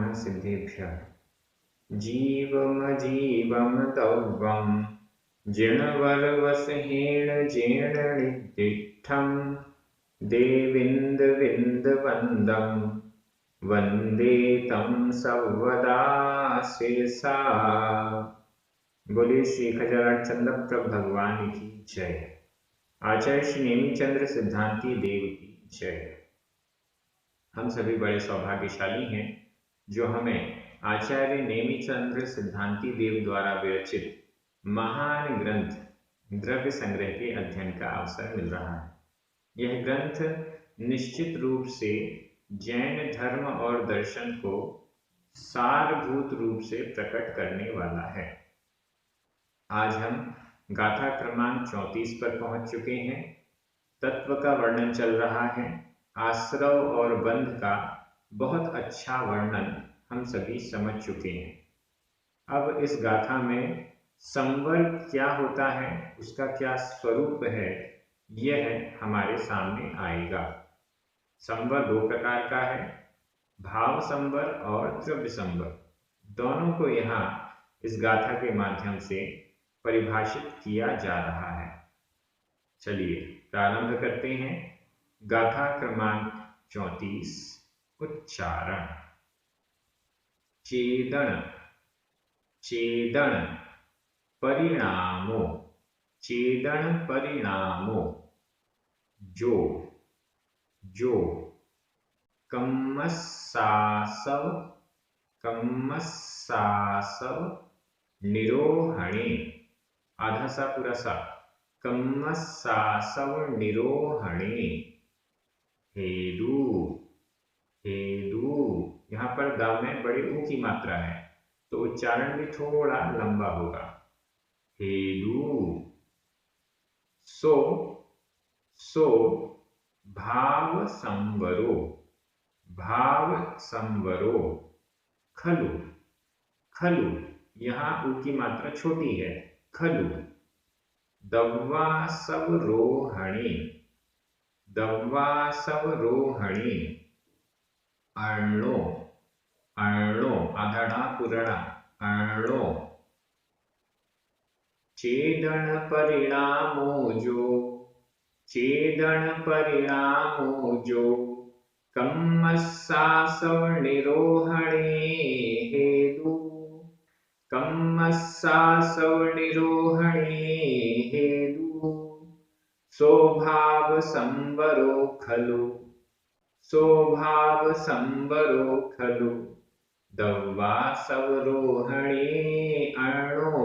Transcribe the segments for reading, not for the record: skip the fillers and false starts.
नमः सिद्धेभ्यः। जीवमजीवं तौवं जिणवरवसहेण जीर्णनिदिष्टं देविन्दविन्दवन्दं वन्दे तं सर्वदा शिरसा। बोलिए श्री खजानचंद चंद्र भगवान की जय। आचार्य श्री नेमिचंद्र सिद्धांती देव की जय। हम सभी बड़े सौभाग्यशाली हैं जो हमें आचार्य नेमिचंद्र सिद्धांती देव द्वारा विरचित महान ग्रंथ द्रव्य संग्रह के अध्ययन का अवसर मिल रहा है। यह ग्रंथ निश्चित रूप से जैन धर्म और दर्शन को सारभूत रूप से प्रकट करने वाला है। आज हम गाथा क्रमांक 34 पर पहुंच चुके हैं। तत्व का वर्णन चल रहा है। आश्रव और बंध का बहुत अच्छा वर्णन हम सभी समझ चुके हैं। अब इस गाथा में संवर क्या होता है, उसका क्या स्वरूप है, यह हमारे सामने आएगा। संवर दो प्रकार का है, भाव संवर और द्रव्य संवर। दोनों को यहाँ इस गाथा के माध्यम से परिभाषित किया जा रहा है। चलिए प्रारंभ करते हैं। गाथा क्रमांक 34 उच्चारण। चेदन चेदन परिणामो चेदन परिणामो जो जो कम्मस्सासव कम्मस्सासव निरोहणे आधा सा पूरा सा कम्मस्सासव निरोहणे हेदु हेदु। यहाँ पर द में बड़े ऊ की मात्रा है तो उच्चारण भी थोड़ा लंबा होगा। हेदु सो सो भाव संवरो खलु खलु। यहाँ ऊ की मात्रा छोटी है, खलु। दव्वासवरोहणे दव्वासवरोहणे अर्णो अर्णो आधा पूर्ण अर्णो। चेदन परिणामो जो कम्मस्सासव निरोहणे हेदु कम्मस्सासव निरोहणे हेदु। स्वभाव संवरो खलु दव्वासवरोहणे अर्णो।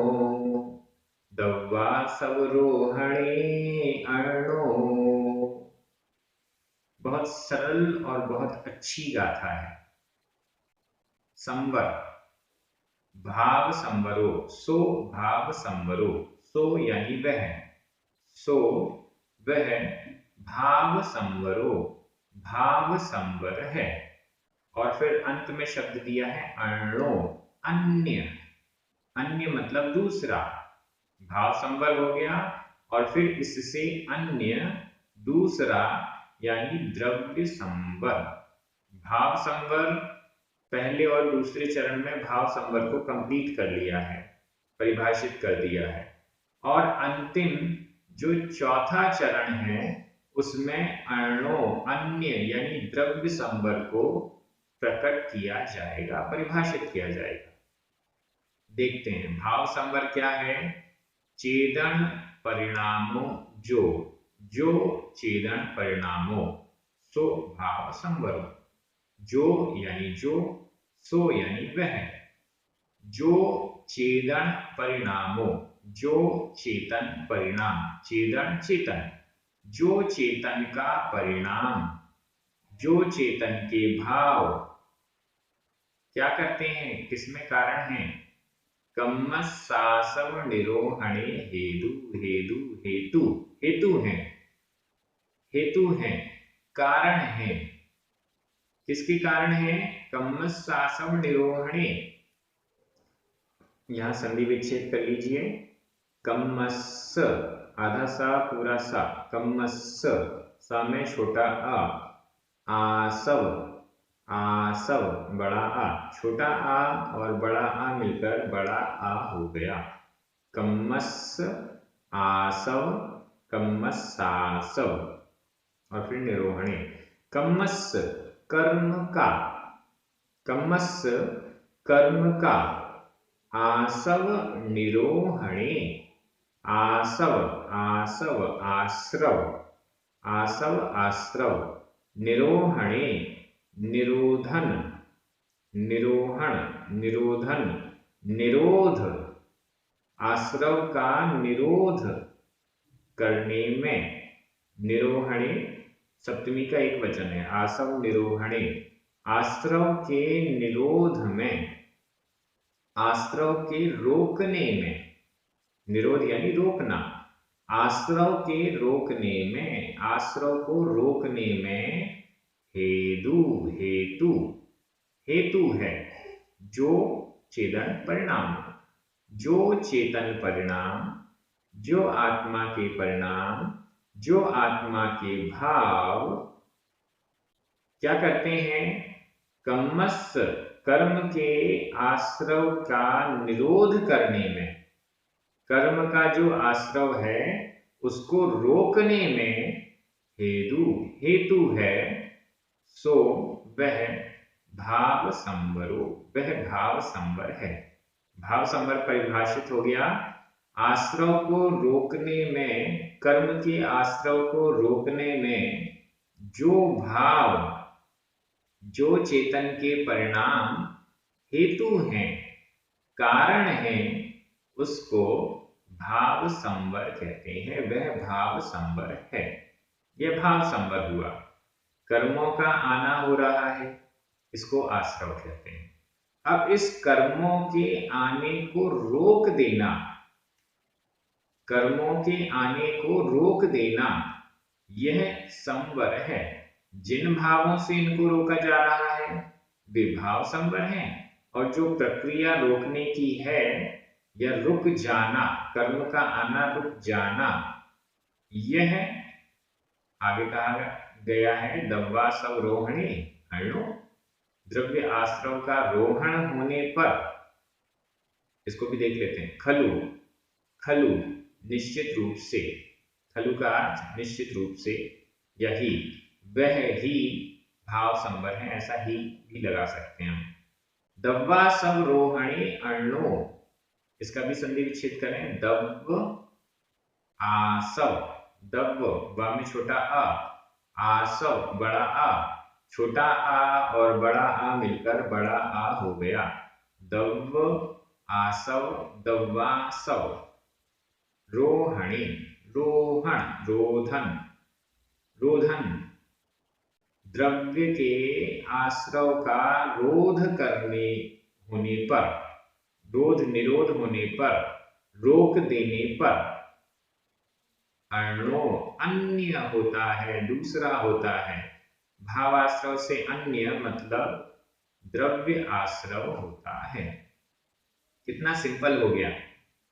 बहुत सरल और बहुत अच्छी गाथा है। संवर भाव संवरो, सो भाव संवरो, सो यानी वह, सो वह भाव संवर है। और फिर अंत में शब्द दिया है अर्णो, अन्य। अन्य मतलब दूसरा। भाव संवर हो गया और फिर इससे अन्य दूसरा यानी द्रव्य संवर। भाव संवर पहले और दूसरे चरण में भाव संवर को कंप्लीट कर लिया है, परिभाषित कर दिया है। और अंतिम जो चौथा चरण है उसमें अर्णो अन्य यानी द्रव्य संवर को प्रकट किया जाएगा, परिभाषित किया जाएगा। देखते हैं भाव संवर क्या है। चेदन परिणामो जो चेदन परिणामो सो भाव संवरो। जो यानी जो, सो यानी वह। जो चेदन परिणामो जो चेतन परिणाम, चेदन चेतन, जो चेतन का परिणाम, जो चेतन के भाव क्या करते हैं, किसमें कारण है। कम्मस्सासव निरोहणे हेतु हेतु हेतु हेतु है, कारण है। किसके कारण है। कम्मस्सासव निरोहणे। यहां संधि विच्छेद कर लीजिए। कम्मस्स आधा सा पूरा सा, कम्मस्स सा में छोटा आ, आसव आसव बड़ा आ, छोटा आ और बड़ा आ मिलकर बड़ा आ हो गया। कम्मस आसव, कम्मसासव। और फिर निरोहणे। कम्मस कर्म का, कम्मस कर्म का। आसव निरोहणे, आसव आसव आश्रव, आसव आश्रव। निरोहणे निरोधन, निरोहण निरोधन। निरोध आश्रव का निरोध करने में। निरोहणे सप्तमी का एक वचन है। आसव निरोहणे, आश्रव के निरोध में, आश्रव के रोकने में। निरोध यानी रोकना, आश्रव के रोकने में, आश्रव को रोकने में। हेतु, हेतु हेतु है जो चेतन परिणाम, जो चेतन परिणाम, जो आत्मा के परिणाम, जो आत्मा के भाव क्या करते हैं? कम्मस कर्म के आश्रव का निरोध करने में, कर्म का जो आश्रव है उसको रोकने में हेतु, हेतु है। सो वह भाव संवरो, वह भाव संवर है। भाव संवर परिभाषित हो गया, आश्रव को रोकने में, कर्म के आश्रव को रोकने में जो भाव, जो चेतन के परिणाम हेतु हैं, कारण हैं, उसको भाव संवर कहते हैं। वह भाव संवर है। यह भाव संवर हुआ। कर्मों का आना हो रहा है, इसको आश्रव कहते हैं। अब इस कर्मों के आने को रोक देना, कर्मों के आने को रोक देना, यह संवर है। जिन भावों से इनको रोका जा रहा है वे भाव संवर हैं, और जो प्रक्रिया रोकने की है या रुक जाना, कर्म का आना रुक जाना, यह आगे कहा गया है दब्बा सब रोहणे अणु। द्रव्य आश्रव का रोहण होने पर, इसको भी देख लेते हैं। खलु, खलु निश्चित रूप से, खलु का अर्थ निश्चित रूप से, यही वह ही भाव संवर है, ऐसा ही भी लगा सकते हैं हम। दब्बा सब रोहणे अणु, इसका भी संधि विच्छेद करें। दब्ब आसव, दब्ब बा में छोटा आ, आसव बड़ा आ, छोटा आ और बड़ा आ मिलकर बड़ा आ हो गया। दब्ब आसव, दब्बासव। रोहणे, रोहण रोधन, रोधन द्रव्य के आश्रव का रोध करने होने पर, रोध निरोध होने पर, रोक देने पर। अणो अन्य होता है, दूसरा होता है। भावाश्रव से अन्य मतलब द्रव्य आश्रव होता है। कितना सिंपल हो गया।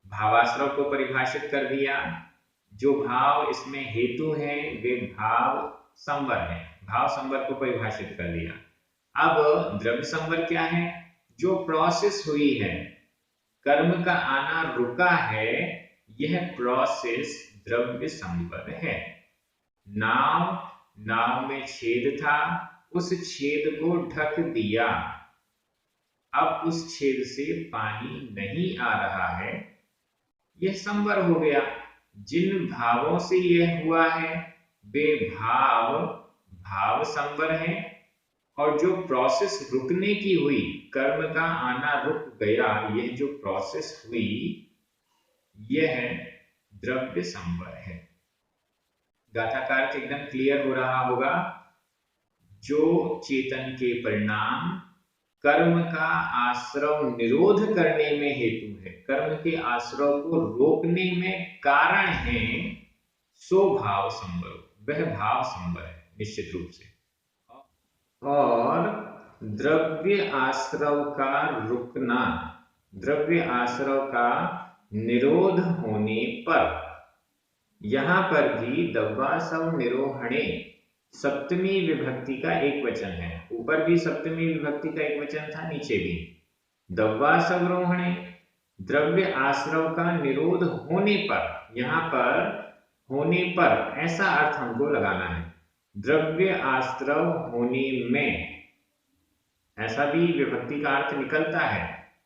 भावाश्रव को परिभाषित कर दिया, जो भाव इसमें हेतु हैं वे भाव संवर हैं, भाव संवर को परिभाषित कर दिया। अब द्रव्य संवर क्या है? जो प्रोसेस हुई है, कर्म का आना रुका है, यह प्रोसेस द्रव्य संवर है। नाव, नाव में छेद था, उस छेद को ढक दिया, अब उस छेद से पानी नहीं आ रहा है, यह संवर हो गया। जिन भावों से यह हुआ है वे भाव भाव संवर हैं, और जो प्रोसेस रुकने की हुई, कर्म का आना रुक गया, यह जो प्रोसेस हुई यह द्रव्य संवर है। गाथा का अर्थ एकदम क्लियर हो रहा होगा। जो चेतन के परिणाम कर्म का आश्रव निरोध करने में हेतु है, कर्म के आश्रव को रोकने में कारण है, सो भाव संवर, वह भाव संवर है निश्चित रूप से। और द्रव्य आश्रव का रुकना, द्रव्य आश्रव का निरोध होने पर, यहां पर भी दब्बासव निरोहणे सप्तमी विभक्ति का एक वचन है। ऊपर भी सप्तमी विभक्ति का एक वचन था, नीचे भी। दव्वासवरोहणे, द्रव्य आश्रव का निरोध होने पर, यहाँ पर होने पर ऐसा अर्थ हमको लगाना है। द्रव्य आश्रव होने में ऐसा भी विभक्ति का अर्थ निकलता है,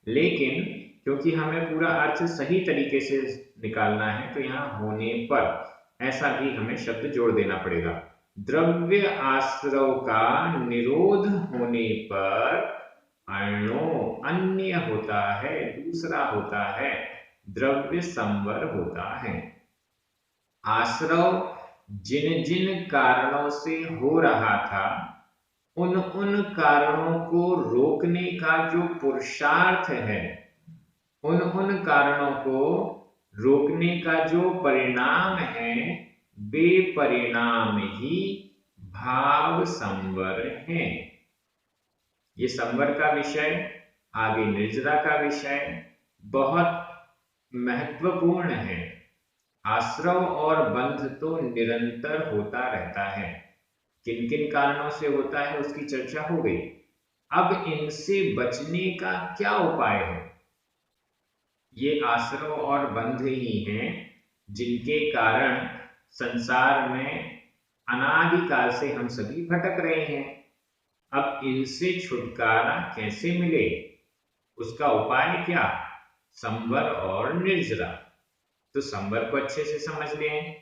लेकिन क्योंकि हमें पूरा अर्थ सही तरीके से निकालना है तो यहाँ होने पर ऐसा भी हमें शब्द जोड़ देना पड़ेगा। द्रव्य आश्रव का निरोध होने पर अणो अन्य होता है, दूसरा होता है, द्रव्य संवर होता है। आश्रव जिन जिन कारणों से हो रहा था उन उन कारणों को रोकने का जो पुरुषार्थ है, उन उन कारणों को रोकने का जो परिणाम है, वे परिणाम ही भाव संवर हैं। ये संवर का विषय, आगे निर्जरा का विषय बहुत महत्वपूर्ण है। आश्रव और बंध तो निरंतर होता रहता है, किन किन कारणों से होता है उसकी चर्चा हो गई। अब इनसे बचने का क्या उपाय है? ये आश्रव और बंध ही हैं जिनके कारण संसार में अनादिकाल से हम सभी भटक रहे हैं। अब इनसे छुटकारा कैसे मिले, उसका उपाय क्या? संवर और निर्जरा। तो संवर को अच्छे से समझ लें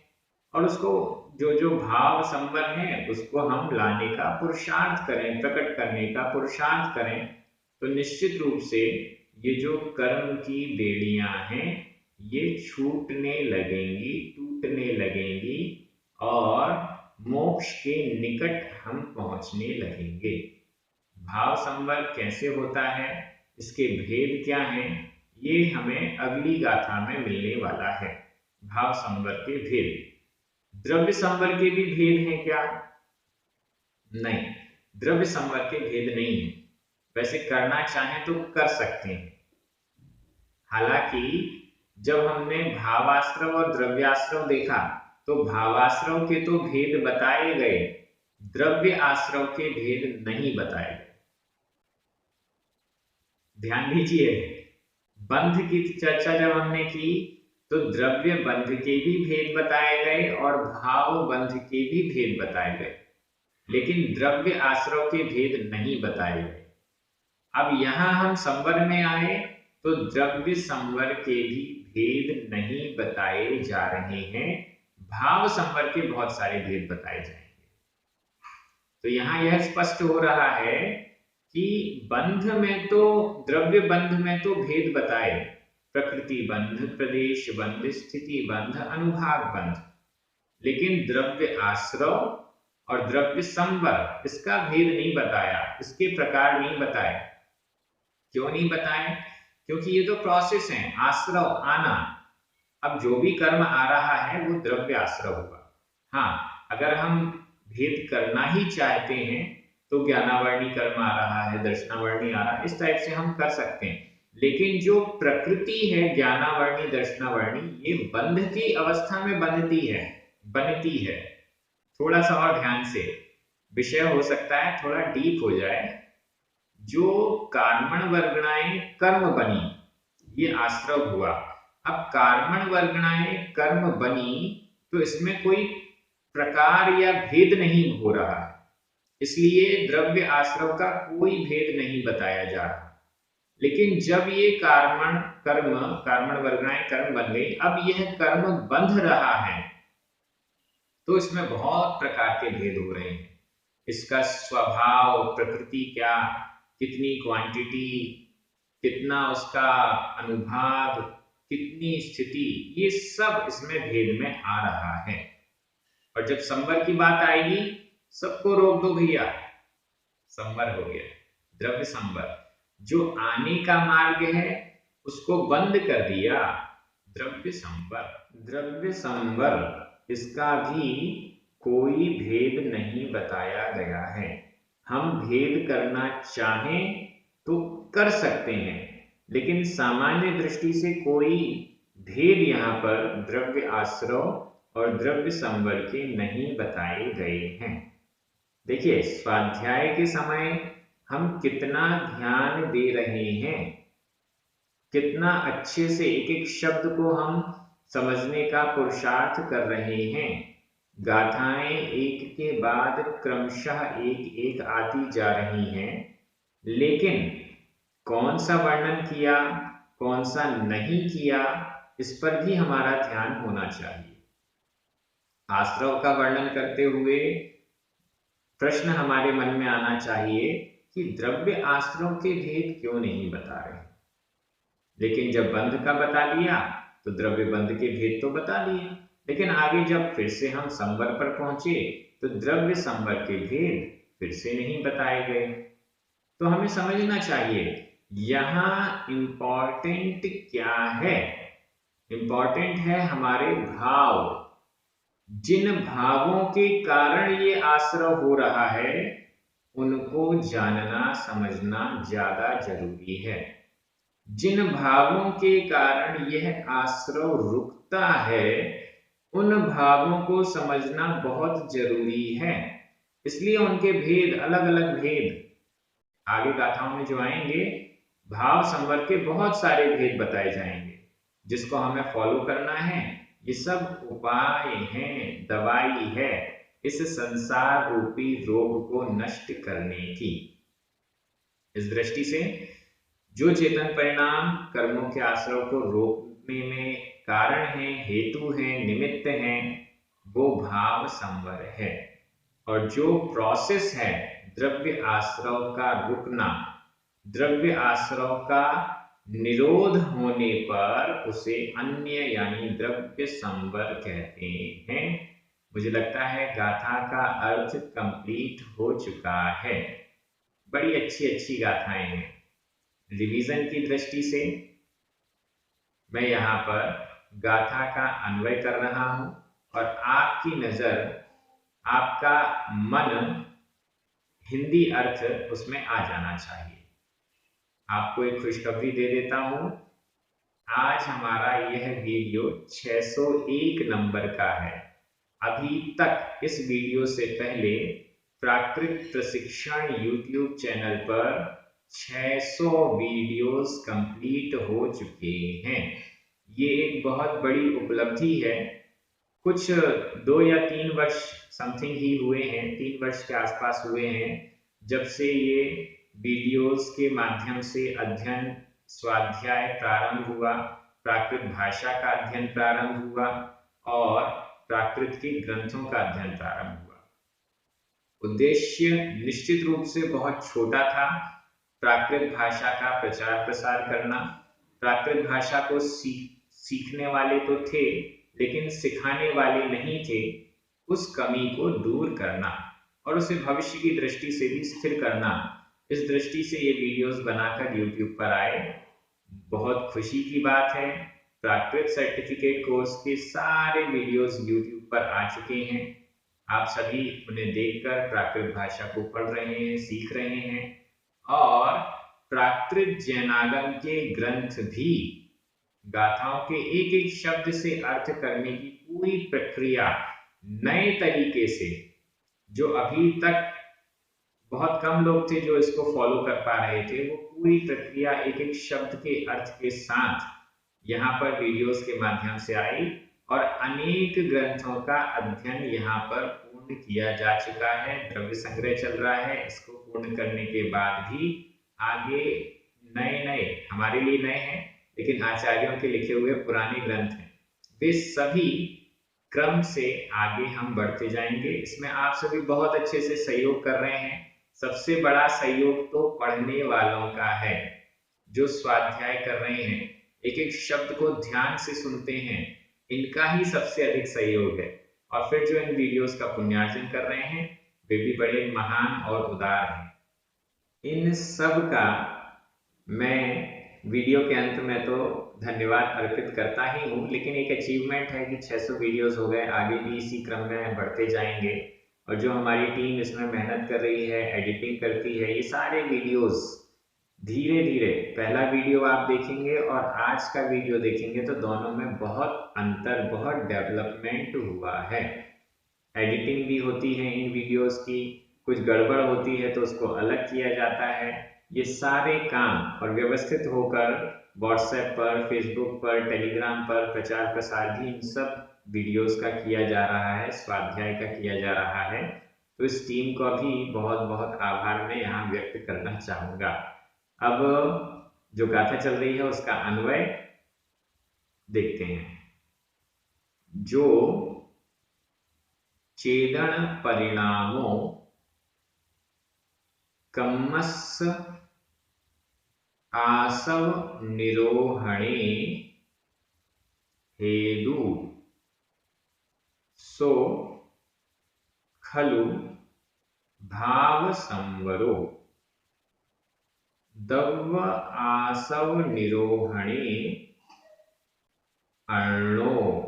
और उसको जो भाव संवर है उसको हम लाने का पुरुषार्थ करें, प्रकट करने का पुरुषार्थ करें, तो निश्चित रूप से ये जो कर्म की बेड़ियां हैं ये छूटने लगेंगी, टूटने लगेंगी और मोक्ष के निकट हम पहुंचने लगेंगे। भाव संवर कैसे होता है, इसके भेद क्या हैं, ये हमें अगली गाथा में मिलने वाला है। भाव संवर के भेद। द्रव्य संवर के भी भेद हैं क्या? नहीं, द्रव्य संवर के भेद नहीं है। वैसे करना चाहें तो कर सकते हैं। हालांकि जब हमने भावाश्रव और द्रव्याश्रव देखा तो भावाश्रव के तो भेद बताए गए, द्रव्य आश्रव के भेद नहीं बताए गए। ध्यान दीजिए, बंध की चर्चा जब हमने की तो द्रव्य बंध के भी भेद बताए गए और भाव बंध के भी भेद बताए गए, लेकिन द्रव्य आश्रव के भेद नहीं बताए गए। अब यहां हम संवर में आए तो द्रव्य संवर के भी भेद नहीं बताए जा रहे हैं, भाव संवर के बहुत सारे भेद बताए जाएंगे। तो यहां यह स्पष्ट हो रहा है कि बंध में तो, द्रव्य बंध में तो भेद बताए, प्रकृति बंध, प्रदेश बंध, स्थिति बंध, अनुभाग बंध, लेकिन द्रव्य आश्रव और द्रव्य संवर इसका भेद नहीं बताया, इसके प्रकार नहीं बताए। क्यों नहीं बताए? क्योंकि ये तो प्रोसेस है, आश्रव आना। अब जो भी कर्म आ रहा है वो द्रव्य आश्रव होगा। हाँ, अगर हम भेद करना ही चाहते हैं तो ज्ञानावर्णी कर्म आ रहा है, दर्शनावर्णी आ रहा है, इस टाइप से हम कर सकते हैं, लेकिन जो प्रकृति है ज्ञानावर्णी दर्शनावर्णी, ये बंध की अवस्था में बनती है। थोड़ा सा और ध्यान से, विषय हो सकता है थोड़ा डीप हो जाए। जो कर्मण वर्गणाएं कर्म बनी, ये आश्रव हुआ। अब कर्मण वर्गणाएं कर्म बनी तो इसमें कोई प्रकार या भेद नहीं हो रहा है, इसलिए द्रव्य आश्रव का कोई भेद नहीं बताया जा रहा। लेकिन जब ये कर्मण वर्गणाएं कर्म बन गई, अब यह कर्म बंध रहा है तो इसमें बहुत प्रकार के भेद हो रहे हैं। इसका स्वभाव, प्रकृति क्या, कितनी क्वांटिटी, कितना उसका अनुभाग, कितनी स्थिति, ये सब इसमें भेद में आ रहा है। और जब संवर की बात आएगी, सबको रोक दो भैया, संवर हो गया, द्रव्य संवर। जो आने का मार्ग है उसको बंद कर दिया, द्रव्य संवर। द्रव्य संवर इसका भी कोई भेद नहीं बताया गया है। हम भेद करना चाहें तो कर सकते हैं, लेकिन सामान्य दृष्टि से कोई भेद यहाँ पर द्रव्य आश्रव और द्रव्य संवर के नहीं बताए गए हैं। देखिए, स्वाध्याय के समय हम कितना ध्यान दे रहे हैं, कितना अच्छे से एक एक शब्द को हम समझने का पुरुषार्थ कर रहे हैं। गाथाएं एक के बाद क्रमशः एक एक आती जा रही हैं, लेकिन कौन सा वर्णन किया, कौन सा नहीं किया, इस पर भी हमारा ध्यान होना चाहिए। आश्रव का वर्णन करते हुए प्रश्न हमारे मन में आना चाहिए कि द्रव्य आश्रव के भेद क्यों नहीं बता रहे, लेकिन जब बंध का बता लिया तो द्रव्य बंध के भेद तो बता लिए, लेकिन आगे जब फिर से हम संवर पर पहुंचे तो द्रव्य संवर के भेद फिर से नहीं बताए गए। तो हमें समझना चाहिए यहाँ इंपॉर्टेंट क्या है। इंपॉर्टेंट है हमारे भाव, जिन भावों के कारण ये आश्रव हो रहा है उनको जानना समझना ज्यादा जरूरी है। जिन भावों के कारण यह आश्रव रुकता है उन भावों को समझना बहुत जरूरी है। इसलिए उनके भेद, अलग अलग भेद आगे गाथाओं में जो आएंगे, भाव संवर के बहुत सारे भेद बताए जाएंगे जिसको हमें फॉलो करना है। ये सब उपाय हैं, दवाई है इस संसार रूपी रोग को नष्ट करने की। इस दृष्टि से जो चेतन परिणाम कर्मों के आश्रव को रोकने में कारण है, हेतु है, निमित्त है, वो भाव संवर है। और जो प्रोसेस है द्रव्य आश्रव का रुकना, द्रव्य आश्रव का निरोध होने पर उसे अन्य यानी द्रव्य संवर कहते हैं। मुझे लगता है गाथा का अर्थ कंप्लीट हो चुका है। बड़ी अच्छी अच्छी गाथाएं हैं। रिवीजन की दृष्टि से मैं यहाँ पर गाथा का अन्वय कर रहा हूं और आपकी नजर, आपका मन हिंदी अर्थ उसमें आ जाना चाहिए। आपको एक खुशखबरी दे देता हूं, आज हमारा यह वीडियो 601 नंबर का है। अभी तक इस वीडियो से पहले प्राकृत प्रशिक्षण यूट्यूब चैनल पर 600 वीडियोस कंप्लीट हो चुके हैं। ये एक बहुत बड़ी उपलब्धि है। कुछ 2 या 3 वर्ष समथिंग ही हुए हैं, 3 वर्ष के आसपास हुए हैं जब से ये वीडियोस के माध्यम से अध्ययन स्वाध्याय प्रारंभ हुआ, प्राकृत भाषा का अध्ययन प्रारंभ हुआ और प्राकृत के ग्रंथों का अध्ययन प्रारंभ हुआ। उद्देश्य निश्चित रूप से बहुत छोटा था, प्राकृत भाषा का प्रचार प्रसार करना। प्राकृत भाषा को सीखने वाले तो थे लेकिन सिखाने वाले नहीं थे, उस कमी को दूर करना और उसे भविष्य की दृष्टि से भी स्थिर करना। इस दृष्टि से ये वीडियोस बनाकर YouTube पर आए। बहुत खुशी की बात है, प्राकृत सर्टिफिकेट कोर्स के सारे वीडियोस YouTube पर आ चुके हैं। आप सभी उन्हें देखकर प्राकृत भाषा को पढ़ रहे हैं, सीख रहे हैं और प्राकृत जैनागम के ग्रंथ भी गाथाओं के एक एक शब्द से अर्थ करने की पूरी प्रक्रिया नए तरीके से, जो अभी तक बहुत कम लोग थे जो इसको फॉलो कर पा रहे थे, वो पूरी प्रक्रिया एक एक शब्द के अर्थ के साथ यहाँ पर वीडियोस के माध्यम से आई और अनेक ग्रंथों का अध्ययन यहाँ पर पूर्ण किया जा चुका है। द्रव्य संग्रह चल रहा है, इसको पूर्ण करने के बाद भी आगे नए नए, हमारे लिए नए हैं लेकिन आचार्यों के लिखे हुए पुराने ग्रंथ हैं, वे सभी क्रम से आगे हम बढ़ते जाएंगे। इसमें आप सभी बहुत अच्छे से सहयोग कर रहे हैं। सबसे बड़ा सहयोग तो पढ़ने वालों का है, जो स्वाध्याय कर रहे हैं, एक एक शब्द को ध्यान से सुनते हैं, इनका ही सबसे अधिक सहयोग है। और फिर जो इन वीडियोस का पुण्यार्जन कर रहे हैं वे भी बड़े महान और उदार हैं। इन सब का मैं वीडियो के अंत में तो धन्यवाद अर्पित करता ही हूँ, लेकिन एक अचीवमेंट है कि 600 वीडियोस हो गए, आगे भी इसी क्रम में बढ़ते जाएंगे। और जो हमारी टीम इसमें मेहनत कर रही है, एडिटिंग करती है, ये सारे वीडियोस धीरे धीरे, पहला वीडियो आप देखेंगे और आज का वीडियो देखेंगे तो दोनों में बहुत अंतर, बहुत डेवलपमेंट हुआ है। एडिटिंग भी होती है इन वीडियोस की, कुछ गड़बड़ होती है तो उसको अलग किया जाता है। ये सारे काम और व्यवस्थित होकर व्हाट्सएप पर, फेसबुक पर, टेलीग्राम पर प्रचार प्रसार भी इन सब वीडियोस का किया जा रहा है, स्वाध्याय का किया जा रहा है। तो इस टीम का भी बहुत बहुत आभार मैं यहाँ व्यक्त करना चाहूंगा। अब जो गाथा चल रही है उसका अन्वय देखते हैं। जो चेदन परिणामों कम्मस आसव निरोहणे हेदु सो खलु भाव संवरो दव्व आसव निरोहणे अर्णो।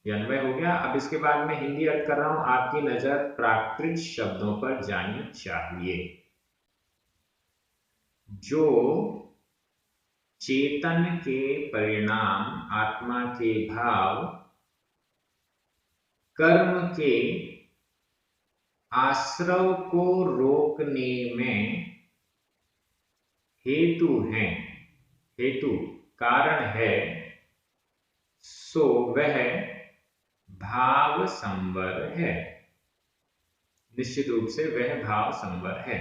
अन्वय हो गया। अब इसके बाद मैं हिंदी अर्थ कर रहा हूं, आपकी नजर प्राकृत शब्दों पर जानी चाहिए। जो चेतन के परिणाम, आत्मा के भाव, कर्म के आश्रव को रोकने में हेतु हैं, हेतु कारण है, सो वह भाव संवर है। निश्चित रूप से वह भाव संवर है।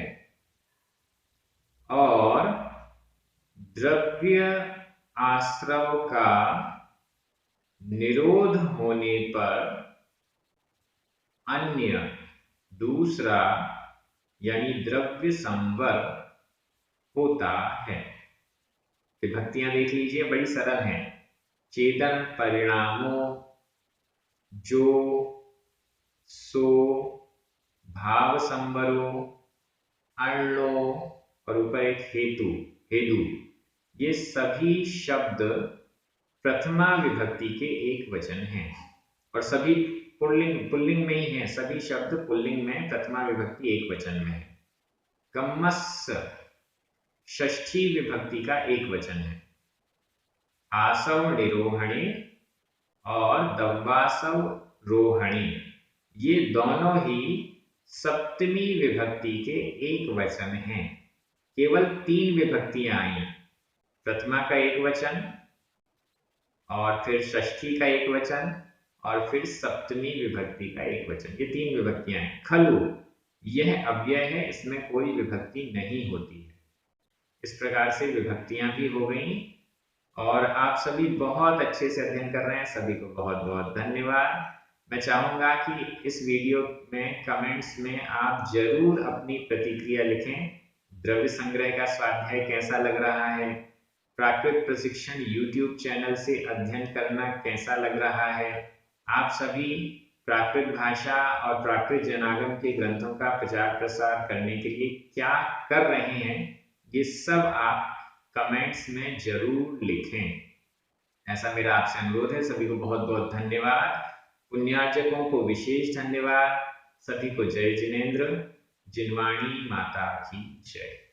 और द्रव्य आश्रव का निरोध होने पर अन्य दूसरा यानी द्रव्य संवर होता है। विभक्तियां देख लीजिए, बड़ी सरल हैं। चेतन परिणामों, जो, सो, भाव संवरो, अर्णो और ऊपर एक हेतु, हेदु। ये सभी शब्द प्रथमा विभक्ति के एक वचन हैं और सभी पुल्लिंग में ही हैं। सभी शब्द पुल्लिंग में प्रथमा विभक्ति एक वचन में है। कम्मस षष्ठी विभक्ति का एक वचन है। आसव निरोहणी और दव्वासव रोहणी, ये दोनों ही सप्तमी विभक्ति के एक वचन हैं। केवल 3 विभक्तियां आई, प्रथमा का एक वचन और फिर षष्ठी का एक वचन और फिर सप्तमी विभक्ति का एक वचन। ये 3 विभक्तियां हैं। खलु यह अव्यय है, इसमें कोई विभक्ति नहीं होती है। इस प्रकार से विभक्तियां भी हो गई और आप सभी बहुत अच्छे से अध्ययन कर रहे हैं। सभी को बहुत बहुत धन्यवाद। मैं चाहूंगा कि इस वीडियो में कमेंट्स में आप जरूर अपनी प्रतिक्रिया लिखें। द्रव्य संग्रह का स्वाध्याय कैसा लग रहा है? प्राकृत प्रशिक्षण YouTube चैनल से अध्ययन करना कैसा लग रहा है? आप सभी प्राकृत भाषा और प्राकृत जनागम के ग्रंथों का प्रचार प्रसार करने के लिए क्या कर रहे हैं? ये सब आप कमेंट्स में जरूर लिखें, ऐसा मेरा आपसे अनुरोध है। सभी को बहुत बहुत धन्यवाद। पुण्यार्चकों को विशेष धन्यवाद। सभी को जय जिनेंद्र। जिनवाणी माता की जय।